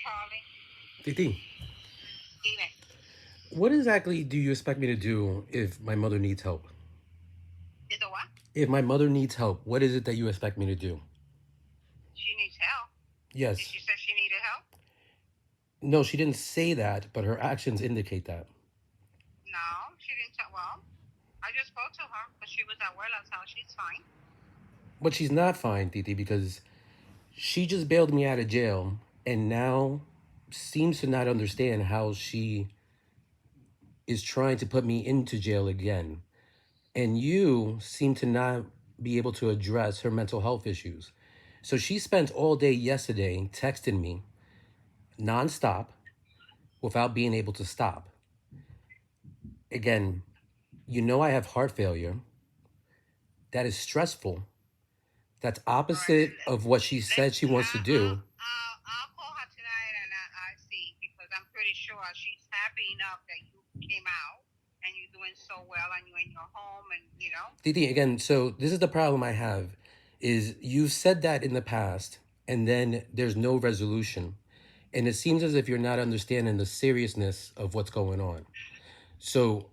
Charlie. Titi, Dime. what exactly do you expect me to do if my mother needs help? Is it what? If my mother needs help, what is it that you expect me to do? She needs help. Did Yes. she say she needed help? No, she didn't say that, but her actions indicate that. No, she didn't tell. Well, I just spoke to her because she was at Wella's house. She's fine. But she's not fine, Titi, because she just bailed me out of jail and now seems to not understand how she is trying to put me into jail again. And you seem to not be able to address her mental health issues. So she spent all day yesterday texting me nonstop without being able to stop. Again, you know I have heart failure. That is stressful. That's All right. opposite of what she said she wants to do. I'll call her tonight and I see because I'm pretty sure she's happy enough that you came out and you're doing so well and you're in your home and you know. Didi, again, so this is the problem I have is you've said that in the past and then there's no resolution. And it seems as if you're not understanding the seriousness of what's going on. So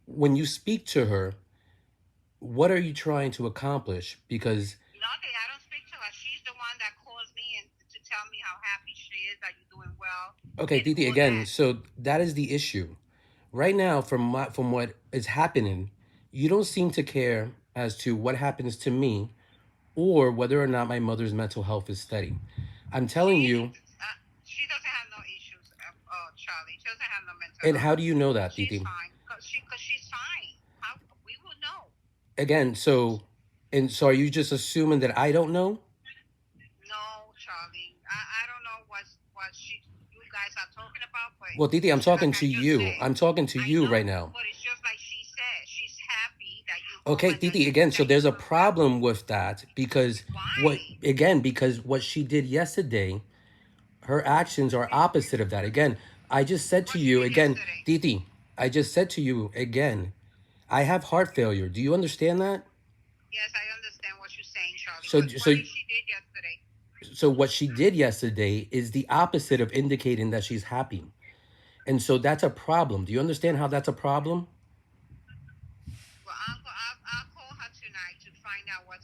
when you speak to her, what are you trying to accomplish? Because Nothing. I don't speak to her. She's the one that calls me and to tell me how happy she is that you're doing well. okay, And Didi, all again, that. so that is the issue. Right now, from what is happening, you don't seem to care as to what happens to me or whether or not my mother's mental health is steady. I'm telling you, She doesn't have no issues, Charlie. She doesn't have no mental and how health. do you know that, She's Didi? fine. Cause she's fine. How we will know. Again, so are you just assuming that I don't know? No, Charlie. I don't know what you guys are talking about, but Well, Didi, I'm like talking I to just you. said, I'm talking to I you right know, now. but it's just like she said. She's happy that you go Okay, and Didi, again, so that you're there's a doing well. problem with that because Why? because what she did yesterday, her actions are opposite of that. Again, I just said to What she you did again, yesterday. Didi, I just said to you again, I have heart failure. Do you understand that? Yes, I understand what you're saying, Charlie. So What so did she did yesterday? so what she did yesterday is the opposite of indicating that she's happy. And so that's a problem. Do you understand how that's a problem? Well, I'll call her tonight to find out what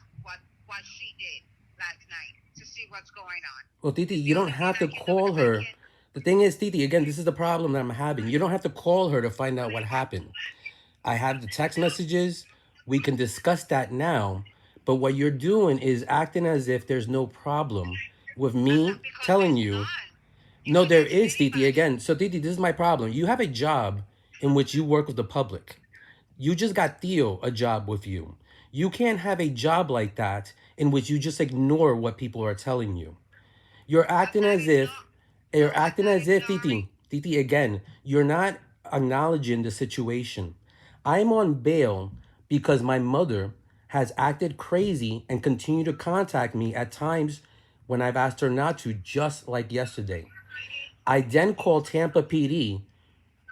she did last night to see what's going on. Well, Titi, It's you the don't only thing have I to can do call because I her. can't. The thing is, Titi, again, this is the problem that I'm having. You don't have to call her to find out what happened. I have the text messages. We can discuss that now. But what you're doing is acting as if there's no problem with me Because telling there's you, none. You no, can there ask is, Titi. anybody. Again, so Titi, this is my problem. You have a job in which you work with the public. You just got Theo a job with you. You can't have a job like that in which you just ignore what people are telling you. You're I'm acting not as if, ignoring. No, you're I'm acting not as if, ignoring. Titi, again, you're not acknowledging the situation. I'm on bail because my mother has acted crazy and continued to contact me at times when I've asked her not to, just like yesterday. I then called Tampa PD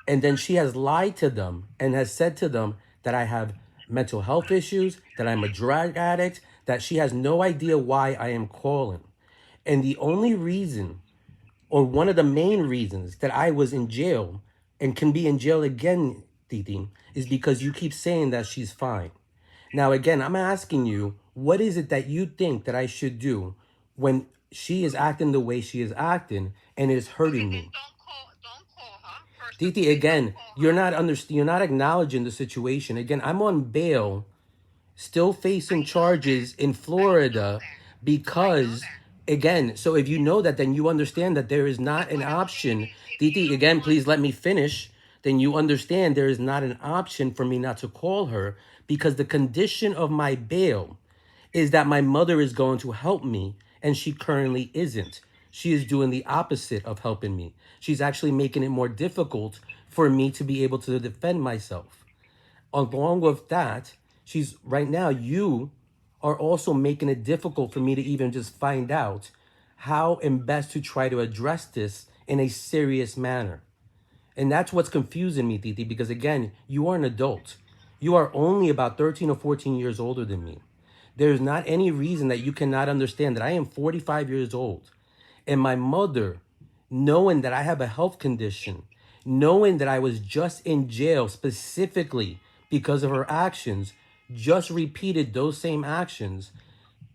and then she has lied to them and has said to them that I have mental health issues, that I'm a drug addict, that she has no idea why I am calling. And the only reason, or one of the main reasons, that I was in jail and can be in jail again, Titi, is because you keep saying that she's fine. Now, again, I'm asking you, what is it that you think that I should do when she is acting the way she is acting and it is Okay, hurting then me? don't call her. First of all, Titi, don't again, call you're her. not you're not acknowledging the situation. Again, I'm on bail, still I facing know that. charges in I know Florida that. I know because, that. again, so if you know that, then you understand that there is But not an what I'm saying option. is, if you Titi, don't again, want, please let me finish. Then you understand there is not an option for me not to call her because the condition of my bail is that my mother is going to help me, and she currently isn't. She is doing the opposite of helping me. She's actually making it more difficult for me to be able to defend myself. Along with that, she's right now, you are also making it difficult for me to even just find out how and best to try to address this in a serious manner. And that's what's confusing me, Titi, because again, you are an adult. You are only about 13 or 14 years older than me. There's not any reason that you cannot understand that I am 45 years old. And my mother, knowing that I have a health condition, knowing that I was just in jail specifically because of her actions, just repeated those same actions,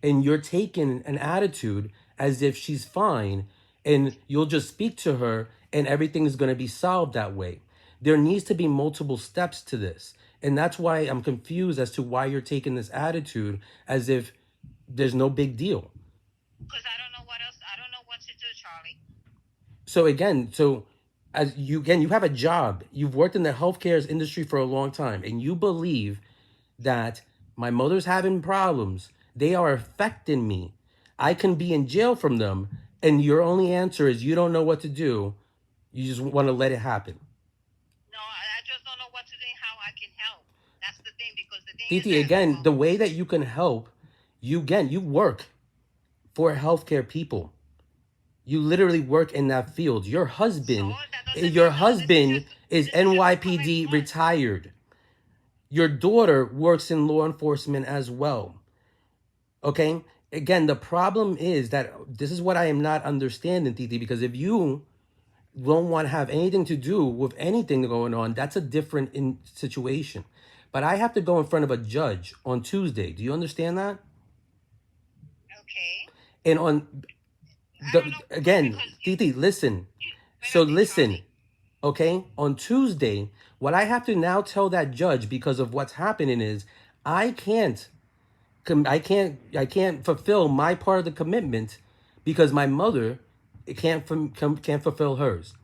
and you're taking an attitude as if she's fine and you'll just speak to her and everything's going to be solved that way. There needs to be multiple steps to this. And that's why I'm confused as to why you're taking this attitude as if there's no big deal. Because I don't know what else. I don't know what to do, Charlie. So again, as you have a job, you've worked in the healthcare industry for a long time, and you believe that my mother's having problems, they are affecting me. I can be in jail from them, and your only answer is you don't know what to do. You just want to let it happen. No, I just don't know what to do and how I can help. That's the thing, because the thing Titi, is that, again, the way that you can help, you work for healthcare people. You literally work in that field. Your husband, is NYPD retired. Your daughter works in law enforcement as well. Okay? Again, the problem is that this is what I am not understanding, Titi, because if you don't want to have anything to do with anything going on, that's a different situation. But I have to go in front of a judge on Tuesday. Do you understand that? okay. And again, Titi, listen. So listen, okay? On Tuesday, what I have to now tell that judge because of what's happening is I can't fulfill my part of the commitment because my mother can't fulfill hers.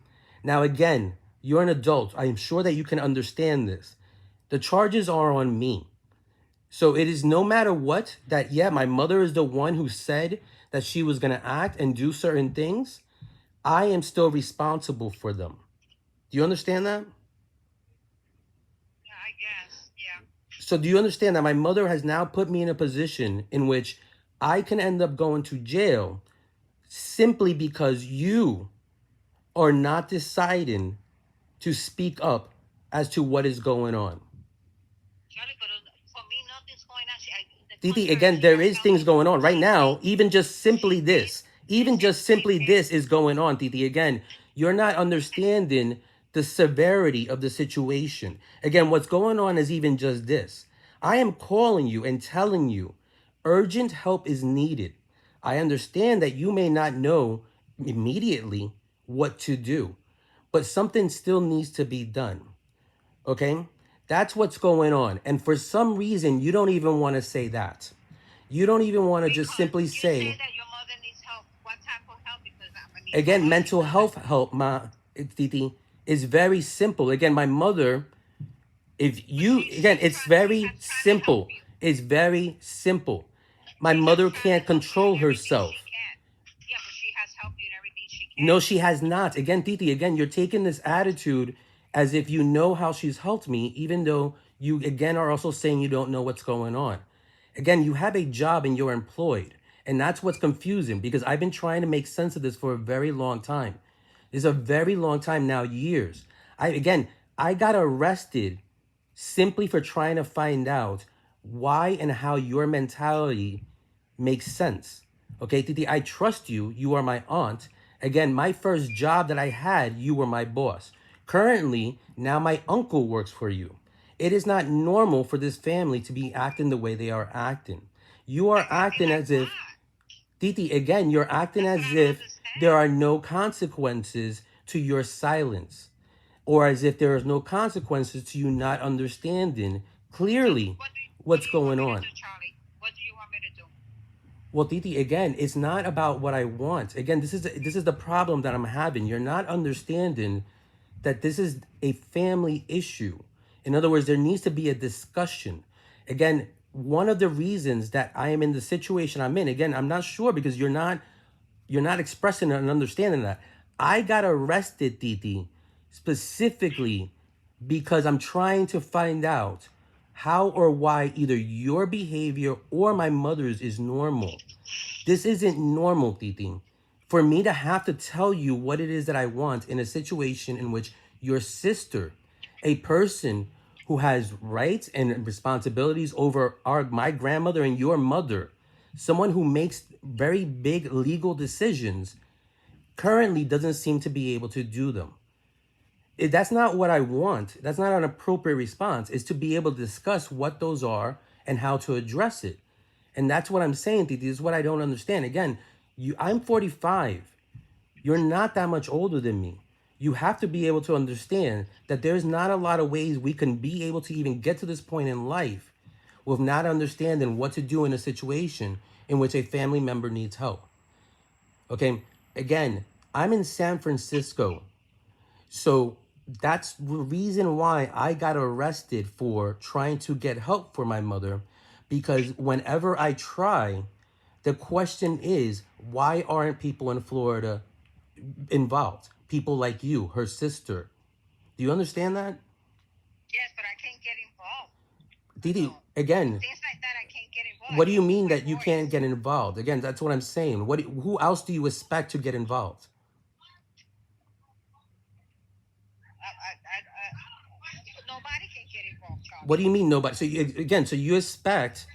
Now again, you're an adult. I am sure that you can understand this. The charges are on me. So it is no matter what that, yeah, my mother is the one who said that she was going to act and do certain things. I am still responsible for them. Do you understand that? Yeah, I guess. Yeah. So do you understand that my mother has now put me in a position in which I can end up going to jail simply because you are not deciding to speak up as to what is going on? Charlie, but for me, nothing's going on. Titi, again, there is things going on right now. Even just simply this, is going on, Titi. Again, you're not understanding the severity of the situation. Again, what's going on is even just this. I am calling you and telling you urgent help is needed. I understand that you may not know immediately what to do, but something still needs to be done. Okay? That's what's going on. And for some reason, you don't even want to say that. You don't even want to just simply say that your mother needs help. What type of help? Because again, mental health help, Titi, is very simple. Again, my mother, it's very simple. It's very simple. My mother can't control herself. Yeah, but she has helped you in everything she can. No, she has not. Again, Titi, you're taking this attitude as if you know how she's helped me, even though you, again, are also saying you don't know what's going on. Again, you have a job and you're employed. And that's what's confusing because I've been trying to make sense of this for a very long time. It's a very long time now, years. I got arrested simply for trying to find out why and how your mentality makes sense. Okay, Titi, I trust you. You are my aunt. Again, my first job that I had, you were my boss. Currently, now my uncle works for you. It is not normal for this family to be acting the way they are acting. You are acting as if, Titi, again, you're acting as if there are no consequences to your silence, or as if there is no consequences to you not understanding clearly what's going on. What do you want me to do? Well, Titi, again, it's not about what I want. Again, this is the problem that I'm having. You're not understanding that this is a family issue. In other words, there needs to be a discussion. Again, one of the reasons that I am in the situation I'm in, again, I'm not sure because you're not expressing and understanding that. I got arrested, Titi, specifically because I'm trying to find out how or why either your behavior or my mother's is normal. This isn't normal, Titi. For me to have to tell you what it is that I want in a situation in which your sister, a person who has rights and responsibilities over my grandmother and your mother, someone who makes very big legal decisions, currently doesn't seem to be able to do them. That's not what I want. That's not an appropriate response. Is to be able to discuss what those are and how to address it. And that's what I'm saying, Titi. This is what I don't understand. Again, I'm 45. You're not that much older than me. You have to be able to understand that there's not a lot of ways we can be able to even get to this point in life with not understanding what to do in a situation in which a family member needs help. Okay, again, I'm in San Francisco. So that's the reason why I got arrested for trying to get help for my mother. Because whenever I try, the question is, why aren't people in Florida involved? People like you, her sister. Do you understand that? Yes, but I can't get involved. Didi, So again, things like that, I can't get involved. what I do you can't use mean my that you can't voice. get involved? Again, that's what I'm saying. Who else do you expect to get involved? Nobody can get involved, What do Charlie. you mean nobody? So you expect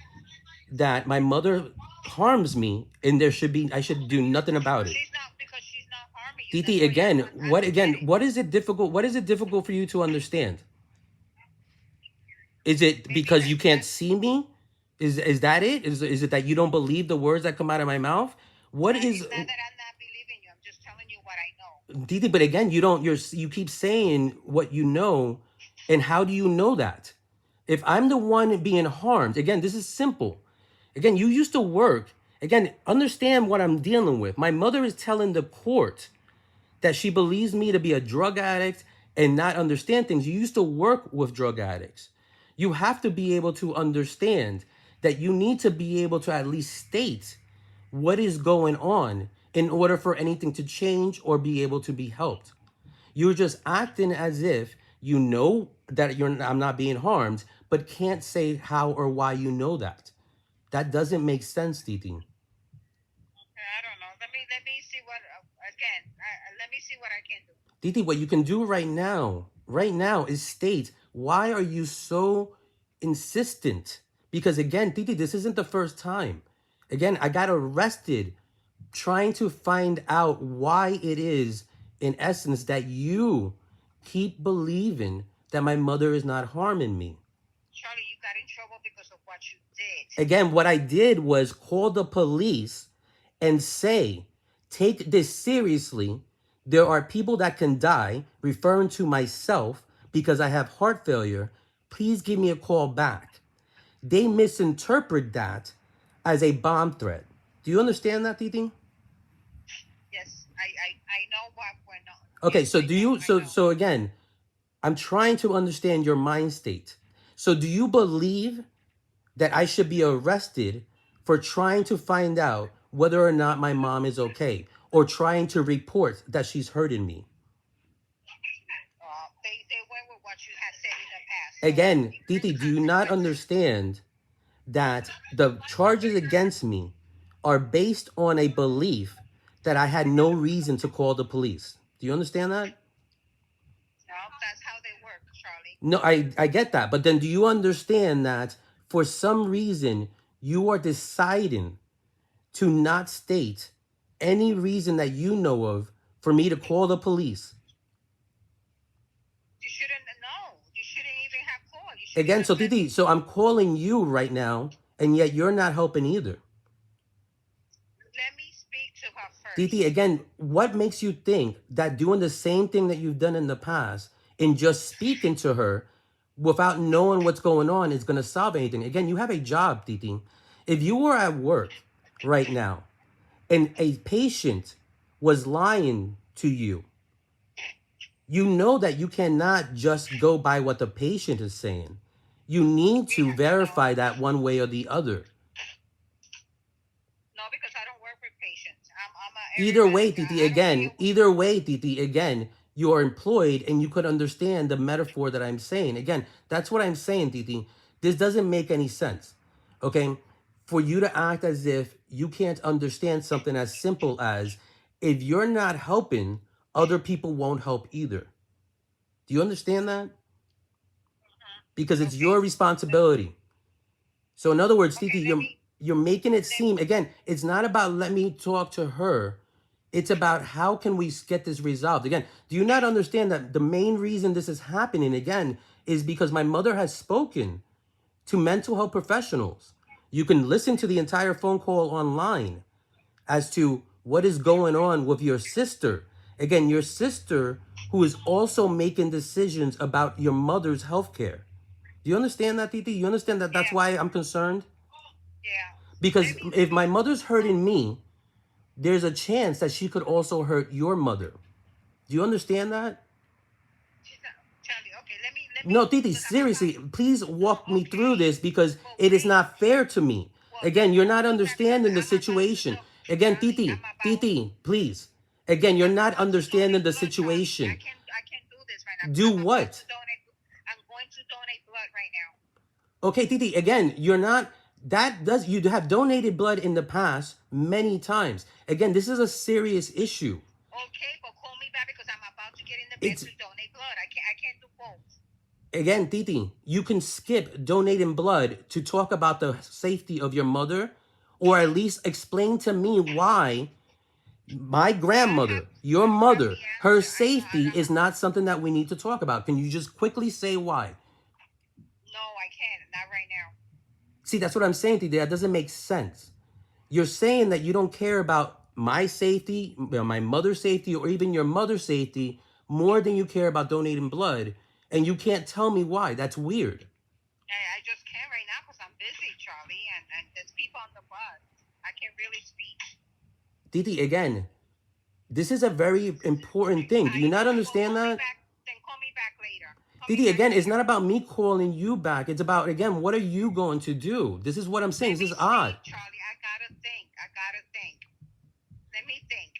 that my mother harms me and I should do nothing about it. She's not, because she's not harming you. That's Titi, why again, I don't get it. what is it difficult? What is it difficult for you to understand? Is it Maybe because you can't that see me? Is that it? Is it that you don't believe the words that come out of my mouth? What is it's not that I'm not believing you. I'm just telling you what I know. Titi? But again, you keep saying what you know, and how do you know that? If I'm the one being harmed, again, this is simple. Again, you used to work. Again, understand what I'm dealing with. My mother is telling the court that she believes me to be a drug addict and not understand things. You used to work with drug addicts. You have to be able to understand that you need to be able to at least state what is going on in order for anything to change or be able to be helped. You're just acting as if you know that I'm not being harmed, but can't say how or why you know that. That doesn't make sense, Titi. I don't know. Let me see what again. Let me see what I can do. Titi, what you can do right now is state, why are you so insistent? Because again, Titi, this isn't the first time. Again, I got arrested trying to find out why it is, in essence, that you keep believing that my mother is not harming me. Charlie, you got in trouble because of what you did. Again, what I did was call the police and say, take this seriously. There are people that can die, referring to myself because I have heart failure. Please give me a call back. They misinterpret that as a bomb threat. Do you understand that, Titi? Yes, I know what went on. Okay, Yes, so I do know, you so again, I'm trying to understand your mind state. So do you believe that I should be arrested for trying to find out whether or not my mom is okay or trying to report that she's hurting me? They went with what you had said in the past. Again, Titi, do you not understand that the charges against me are based on a belief that I had no reason to call the police? Do you understand that? No, that's how they work, Charlie. No, I get that. But then do you understand that for some reason you are deciding to not state any reason that you know of for me to call the police? You shouldn't know. You shouldn't even have called. You Again, so Titi, so I'm calling you right now, and yet you're not helping either. Let me speak to her first. Titi, again, what makes you think that doing the same thing that you've done in the past and just speaking to her without knowing what's going on is going to solve anything? Again, you have a job, Titi. If you were at work right now and a patient was lying to you, you know that you cannot just go by what the patient is saying. You need to verify that one way or the other. No, because I don't work with patients. Either way, Titi, again, you are employed and you could understand the metaphor that I'm saying. Again, that's what I'm saying, Titi. This doesn't make any sense. Okay? For you to act as if you can't understand something as simple as if you're not helping, other people won't help either. Do you understand that? Because it's your responsibility. So in other words, Titi, you're making it seem, again, it's not about let me talk to her. It's about how can we get this resolved. Again, do you not understand that the main reason this is happening, again, is because my mother has spoken to mental health professionals. You can listen to the entire phone call online as to what is going on with your sister. Again, your sister who is also making decisions about your mother's health care. Do you understand that, Titi? You understand that that's Yeah. why I'm concerned? Yeah. Because if my mother's hurting me, there's a chance that she could also hurt your mother. Do you understand that? Charlie, okay, let me No, Titi, because I'm about seriously, please walk me through okay. this because Well, it is wait. not fair to me. Well, Again, you're call not me back because understanding the I'm about to situation. look, Again, Charlie. Titi, Titi, please. Again, you're I'm not about to understanding donate the blood, Charlie. situation. I can't do this right now because Do I'm about to what? donate. I'm going to donate blood right now. Okay, Titi, again, you're not, that does, you have donated blood in the past many times. Again, this is a serious issue. Okay, but call me back because I'm about to get in the bed It's, to donate blood. I can't do both. again, Titi, you can skip donating blood to talk about the safety of your mother, or at least explain to me why my I have grandmother, your you have mother, the her answer. I know. safety is not something that we need to talk about. Can you just quickly say why? No, I can't. Not right now. See, that's what I'm saying to you. That doesn't make sense. You're saying that you don't care about my safety, my mother's safety, or even your mother's safety more than you care about donating blood, and you can't tell me why. That's weird. I just can't right now because I'm busy, Charlie, and there's people on the bus. I can't really speak. Titi, again, this is a very important thing. Do you I not know. understand Call me that? back. Then call me back later. Call me Titi, back again, it's later. not about me calling you back. It's about, again, what are you going to do? This is what I'm saying. Let This me is odd. think, Charlie. I gotta think. Let me think.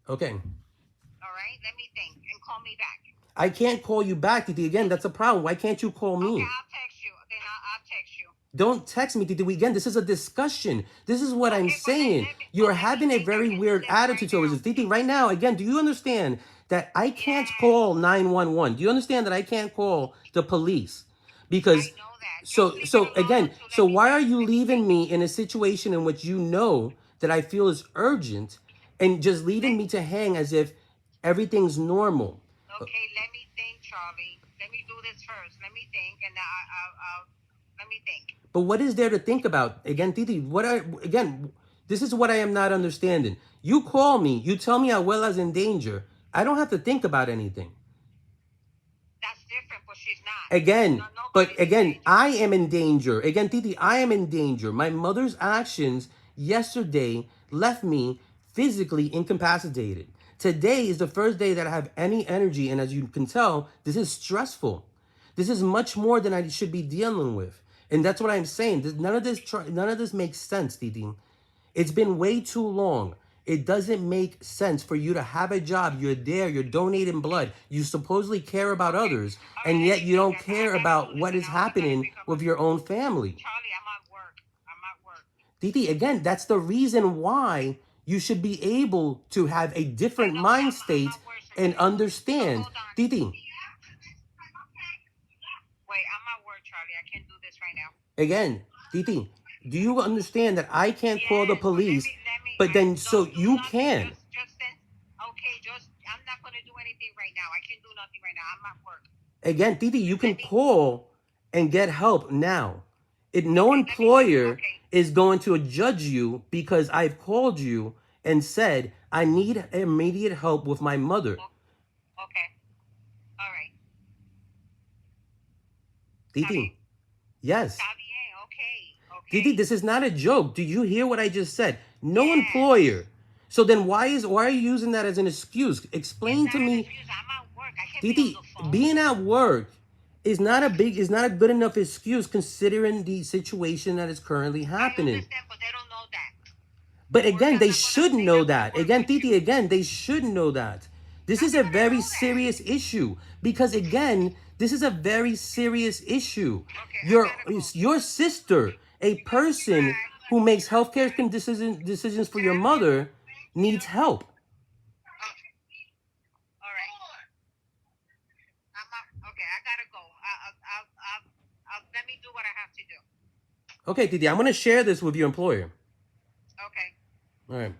Okay. All right. Let me think and call me back. I can't call you back, Titi. Again, that's a problem. Why can't you call Okay, me? I'll text you. Then I'll text you. Don't text me, Titi. Again, this is a discussion. This is what I'm Okay, but saying. You're let me having a think. I very can do weird this right attitude towards now. this. Titi, right now, again, do you understand that I can't Yes, call 911? Do you understand that I can't call the police? I Because know that. Just so leave it so alone. again, So so let me why are think. you Let me leaving think. me in a situation in which you know that I feel is urgent and just leaving Let, me to hang as if everything's normal? okay, let me think, Charlie. Let me do this first. Let me think, and I'll let me think. But what is there to think about? Again, Titi, again, this is what I am not understanding. You call me, you tell me Abuela's in danger. I don't have to think about anything. That's different, but she's not. Again, No, but nobody's in again, danger. I am in danger. Again, Titi, I am in danger. My mother's actions yesterday left me physically incapacitated. Today is the first day that I have any energy, and as you can tell, this is stressful. This is much more than I should be dealing with, and that's what I'm saying. None of this makes sense, Titi. It's been way too long. It doesn't make sense for you to have a job. You're there, you're donating blood. You supposedly care about Okay. others, All right, and let yet me you think. don't I care gotta do about this what right is now. I gotta happening pick up my with your own family. Charlie. I'm at work. I'm at work. Titi, again, that's the reason why you should be able to have a I different know, but mind I'm state at work, and sweetie. So understand. hold on. Titi, Wait, I'm at work, Charlie. I can't do this right now. again, Titi, do you understand that I can't call the Yes, but police, let me. but then so Don't do you nothing. can? Just send. Okay, just. I'm not gonna do anything right now. I can't do nothing right now. I'm at work. Again, Titi, you Just can let me. call and get help now. No Okay, let me see. employer Okay, is going to judge you because I've called you and said, I need immediate help with my mother. okay. All right. Está bien. Titi, yes. Está bien. Okay. Titi, Okay. this is not a joke. Do you hear what I just said? No Yes. employer. So then why are you using that as an excuse? It's Explain to not an me, excuse. I'm at work. I can't be on Titi, the phone. being at work is not a good enough excuse considering the situation that is currently I happening. understand, but they don't know that. But At work, again, I'm they not gonna should say know I'm gonna that. work Again, with Titi, you. again, they should know that. This How is they a gonna very know that? serious issue because again, this is a very serious issue. Okay, I Your gotta go. your sister, a person Bye. who makes healthcare decisions for your mother, needs help. Okay. All right. I'm up. Okay, I gotta go. Let me do what I have to do. Okay, Titi, I'm gonna share this with your employer. Okay. All right.